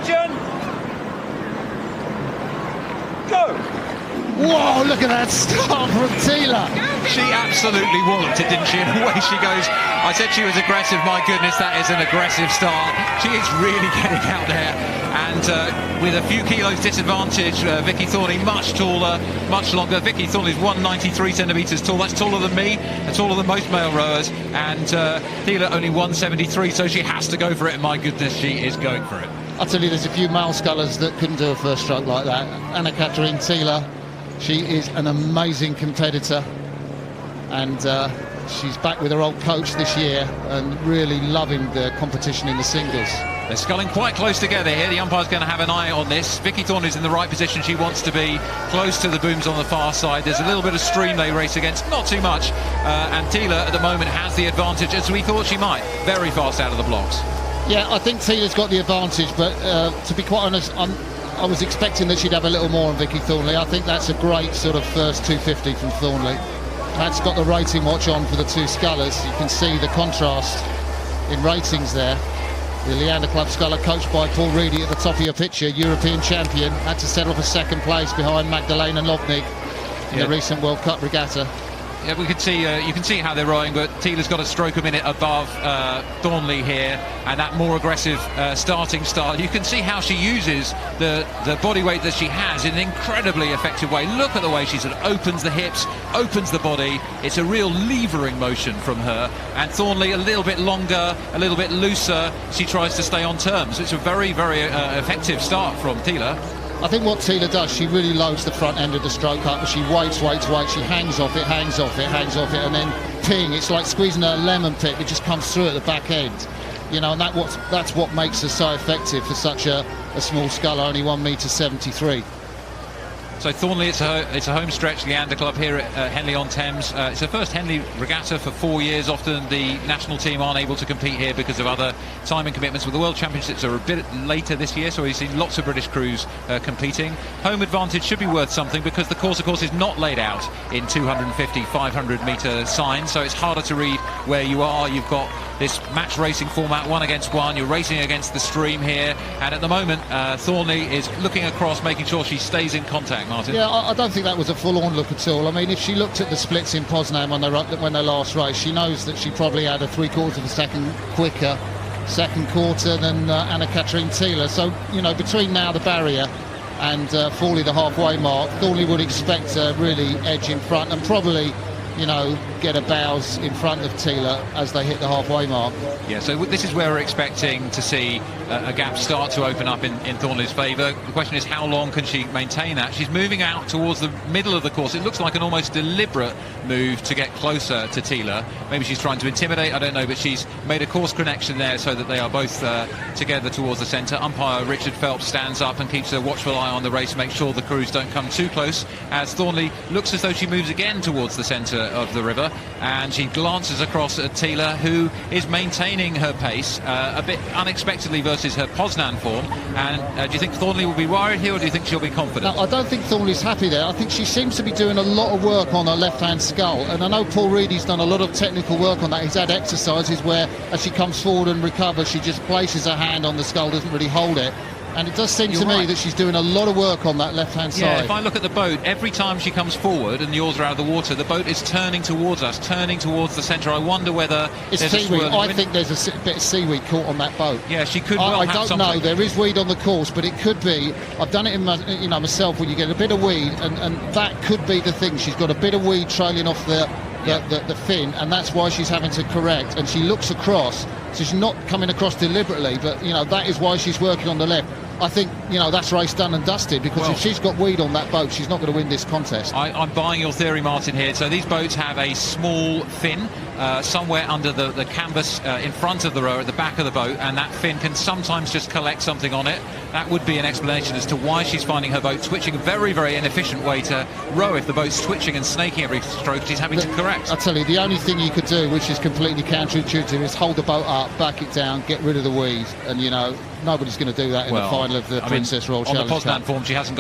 attention. Go. Whoa, look at that start from Tila. She absolutely walloped it, didn't she? And away she goes. I said she was aggressive. My goodness, that is an aggressive start. She is really getting out there. And with a few kilos disadvantage, Vicky Thornley much taller, much longer. Vicky Thornley's 193 centimetres tall. That's taller than me. That's taller than most male rowers. And Thiele only 173, so she has to go for it. And my goodness, she is going for it. I'll tell you, there's a few male scullers that couldn't do a first stroke like that. Anna-Catherine Tila, she is an amazing competitor, and she's back with her old coach this year and really loving the competition in the singles. They're sculling quite close together here. The umpire's going to have an eye on this. Vicky Thornley's in the right position. She wants to be close to the booms on the far side. There's a little bit of stream they race against, not too much. And Tila at the moment has the advantage, as we thought she might. Very fast out of the blocks. Yeah, I think Tila's got the advantage, but to be quite honest, I was expecting that she'd have a little more on Vicky Thornley. I think that's a great sort of first 250 from Thornley. That's got the rating watch on for the two scullers. You can see the contrast in ratings there. The Leander Club sculler, coached by Paul Reedy at the top of your picture, European champion, had to settle for second place behind Magdalena Lobnig in the recent World Cup regatta. Yeah, we could see. You can see how they're rowing, but Tila's got a stroke a minute above Thornley here, and that more aggressive starting style. You can see how she uses the body weight that she has in an incredibly effective way. Look at the way she sort of opens the hips, opens the body. It's a real levering motion from her. And Thornley a little bit longer, a little bit looser. She tries to stay on terms. It's a very, very effective start from Tila. I think what Tila does, she really loads the front end of the stroke up, she waits, she hangs off it, and then ping, it's like squeezing a lemon pick, it just comes through at the back end. You know, and that's what makes her so effective for such a small sculler, only 1m73. So Thornley, it's a home stretch Leander Club here at Henley on Thames. It's her first Henley Regatta for 4 years. Often the national team aren't able to compete here because of other timing commitments. Well, the World Championships are a bit later this year, so we've seen lots of British crews competing. Home advantage should be worth something because the course, of course, is not laid out in 250, 500 metre signs, so it's harder to read where you are. You've got this match racing format, 1 against 1. You're racing against the stream here, and at the moment Thornley is looking across, making sure she stays in contact. Martin? Yeah, I don't think that was a full-on look at all. I mean, if she looked at the splits in Poznan when they last raced, she knows that she probably had a 3/4 of a second quicker second quarter than Anna-Catherine Thiele. So, you know, between now the barrier and Thornley the halfway mark, Thornley would expect to really edge in front and probably, you know, get a bows in front of Tila as they hit the halfway mark. Yeah, so this is where we're expecting to see a gap start to open up in Thornley's favour. The question is, how long can she maintain that? She's moving out towards the middle of the course. It looks like an almost deliberate move to get closer to Tila. Maybe she's trying to intimidate, I don't know, but she's made a course connection there so that they are both together towards the centre. Umpire Richard Phelps stands up and keeps a watchful eye on the race, make sure the crews don't come too close, as Thornley looks as though she moves again towards the centre of the river, and she glances across at Tila, who is maintaining her pace a bit unexpectedly versus her Poznan form. And do you think Thornley will be worried here, or do you think she'll be confident? No, I don't think Thornley's happy there. I think she seems to be doing a lot of work on her left-hand scull, and I know Paul Reedy's done a lot of technical work on that. He's had exercises where, as she comes forward and recovers, she just places her hand on the scull, doesn't really hold it. And it does seem to me that she's doing a lot of work on that left-hand side. Yeah, if I look at the boat, every time she comes forward and the oars are out of the water, the boat is turning towards us, turning towards the centre. I wonder whether it's seaweed. I think there's a bit of seaweed caught on that boat. Yeah, she could well I have don't something. know. There is weed on the course, but it could be. I've done it in myself when you get a bit of weed, and that could be the thing. She's got a bit of weed trailing off the fin, and that's why she's having to correct. And she looks across, so she's not coming across deliberately, but you know, that is why she's working on the left. I think, you know, that's race done and dusted, because if she's got weed on that boat, she's not going to win this contest. I'm buying your theory, Martin, here. So these boats have a small fin somewhere under the canvas in front of the rower at the back of the boat, and that fin can sometimes just collect something on it. That would be an explanation as to why she's finding her boat twitching. A very, very inefficient way to row if the boat's twitching and snaking every stroke she's having to correct. I tell you, the only thing you could do, which is completely counterintuitive, is hold the boat up, back it down, get rid of the weed, and you know, nobody's going to do that in the final of the Princess Royal Challenge on the Poznan Cup. form, she hasn't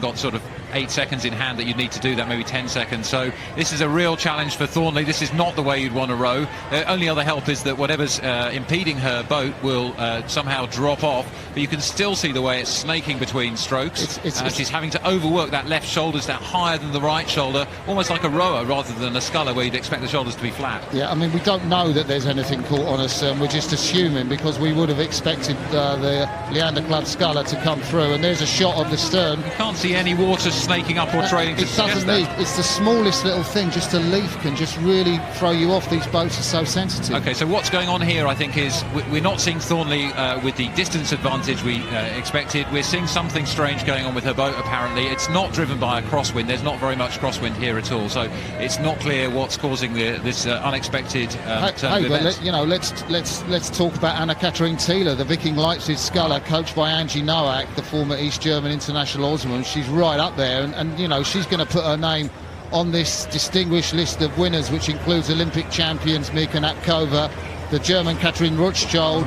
got sort of 8 seconds in hand that you'd need to do that, maybe 10 seconds. So this is a real challenge for Thornley. This is not the way you'd want to row. The only other help is that whatever's impeding her boat will somehow drop off, but you can still see the way it's snaking between strokes. She's having to overwork that left shoulder down higher than the right shoulder, almost like a rower rather than a sculler where you'd expect the shoulders to be flat. Yeah, I mean, we don't know that there's anything caught on us, we're just assuming, because we would have expected the Leander Club sculler to come through, and there's a shot of the stern. You can't see any water snaking up or trailing to suggest that. It's the smallest little thing. Just a leaf can just really throw you off. These boats are so sensitive. Okay, so what's going on here, I think, is we're not seeing Thornley with the distance advantage we expected. We're seeing something strange going on with her boat, apparently. It's not driven by a crosswind. There's not very much crosswind here at all, so it's not clear what's causing this unexpected turn of events. Let's talk about Anna-Katrin Thiele, the Viking Leipzig sculler, coached by Angie Nowak, the former East German international oarswoman. She's right up there, and you know, she's going to put her name on this distinguished list of winners, which includes Olympic champions Mika Napkova, the German Katrin Rutschjold,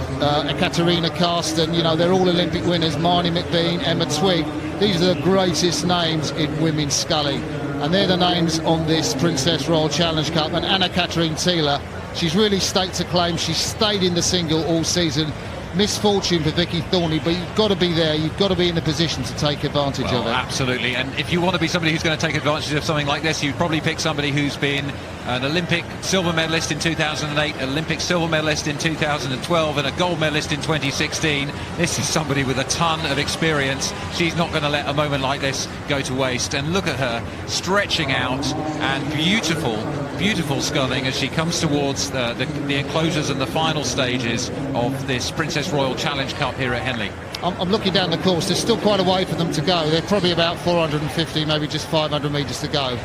Ekaterina Karsten. You know, they're all Olympic winners. Marnie McBean, Emma Twigg. These are the greatest names in women's sculling, and they're the names on this Princess Royal Challenge Cup. And Anna-Katrin Thiele, she's really staked a claim. She's stayed in the single all season. Misfortune for Vicky Thornley, but you've got to be there, you've got to be in the position to take advantage of it. Absolutely, and if you want to be somebody who's going to take advantage of something like this, you'd probably pick somebody who's been an Olympic silver medalist in 2008, Olympic silver medalist in 2012, and a gold medalist in 2016. This is somebody with a ton of experience. She's not going to let a moment like this go to waste. And look at her stretching out, and beautiful sculling as she comes towards the enclosures and the final stages of this Princess Royal Challenge Cup here at Henley. I'm looking down the course. There's still quite a way for them to go. They're probably about 450, maybe just 500 metres to go.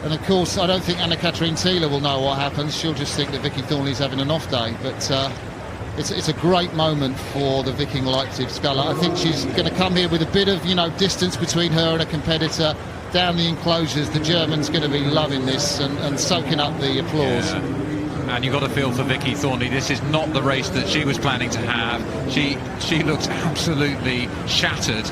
And of course, I don't think Anna-Katrin Thiele will know what happens. She'll just think that Vicky Thornley's having an off day. But it's a great moment for the Viking Leipzig sculler. I think she's going to come here with a bit of, you know, distance between her and a competitor. Down the enclosures, the German's going to be loving this and soaking up the applause. Yeah. And you've got to feel for Vicky Thornley. This is not the race that she was planning to have. She looks absolutely shattered,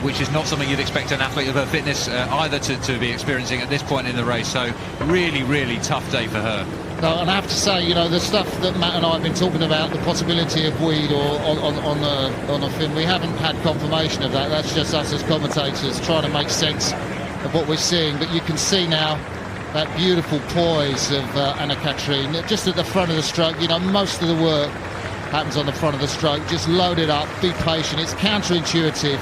which is not something you'd expect an athlete of her fitness either to be experiencing at this point in the race. So really tough day for her. No, and I have to say, you know, the stuff that Matt and I have been talking about, the possibility of weed or on a fin, we haven't had confirmation of that. That's just us as commentators trying to make sense of what we're seeing. But you can see now that beautiful poise of Anna-Katrin just at the front of the stroke. You know, most of the work happens on the front of the stroke. Just load it up, be patient. It's counterintuitive.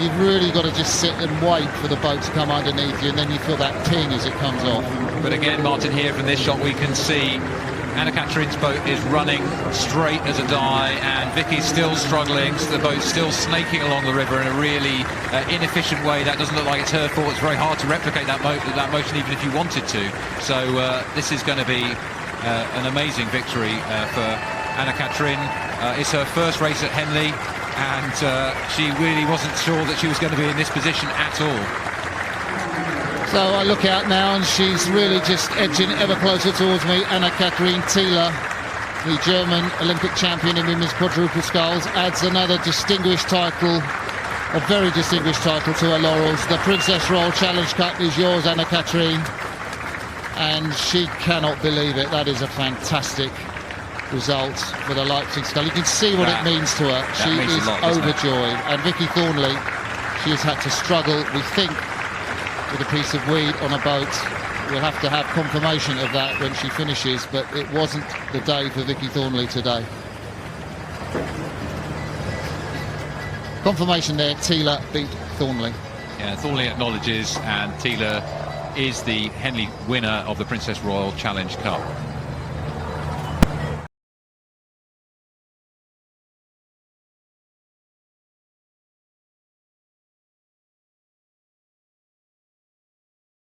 You've really got to just sit and wait for the boat to come underneath you, and then you feel that ping as it comes off. But again, Martin, here from this shot we can see Anna-Katrin's boat is running straight as a die, and Vicky's still struggling. So the boat's still snaking along the river in a really inefficient way. That doesn't look like it's her fault. It's very hard to replicate that motion even if you wanted to. So this is going to be an amazing victory for Anna-Katrin. It's her first race at Henley, and she really wasn't sure that she was going to be in this position at all. So I look out now, and she's really just edging ever closer towards me. Anna-Katrin Thiele, the German Olympic champion in women's quadruple sculls, adds another distinguished title, a very distinguished title to her laurels. The Princess Royal Challenge Cup is yours, Anna-Katrin, and she cannot believe it. That is a fantastic result for the Leipzig scull. You can see what it means to her. She is overjoyed. And Vicky Thornley, she has had to struggle, we think, with a piece of weed on a boat. We'll have to have confirmation of that when she finishes, but it wasn't the day for Vicky Thornley today. Confirmation there, Tila beat Thornley. Yeah, Thornley acknowledges, and Tila is the Henley winner of the Princess Royal Challenge Cup.